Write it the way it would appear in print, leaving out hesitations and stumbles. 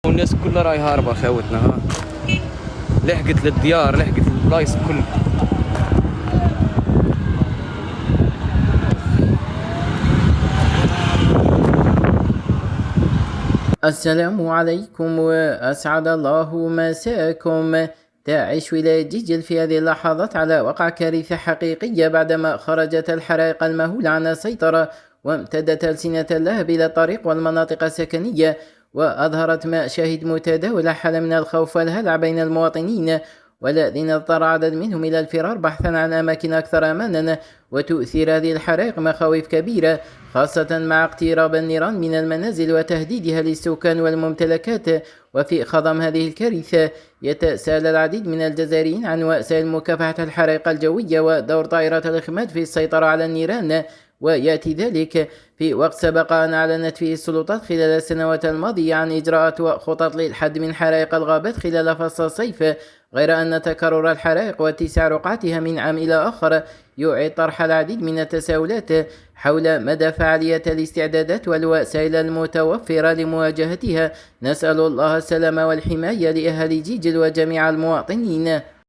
والناس كلها راهي هاربة خاوتنا، ها لحقت للديار، لحقت للبلايص الكل. السلام عليكم وأسعد الله مساءكم. تعيش ولاية جيجل في هذه اللحظات على وقع كارثة حقيقية بعدما خرجت الحرائق المهولة عن السيطرة وامتدت ألسنة اللهب إلى الطريق والمناطق السكنية، وأظهرت مشاهد متداولة حالة من الخوف والهلع بين المواطنين، والذين اضطر عدد منهم إلى الفرار بحثا عن أماكن أكثر أمانا. وتؤثر هذه الحرائق مخاوف كبيرة، خاصة مع اقتراب النيران من المنازل وتهديدها للسكان والممتلكات. وفي خضم هذه الكارثة يتساءل العديد من الجزائريين عن وسائل مكافحة الحرائق الجوية ودور طائرات الإخماد في السيطرة على النيران، ويأتي ذلك في وقت سبق أن أعلنت فيه السلطات خلال السنوات الماضية عن إجراءات وخطط للحد من حرائق الغابات خلال فصل الصيف، غير أن تكرر الحرائق واتساع رقعتها من عام إلى آخر يعيد طرح العديد من التساؤلات حول مدى فعالية الاستعدادات والوسائل المتوفرة لمواجهتها. نسأل الله السلامة والحماية لأهالي جيجل وجميع المواطنين.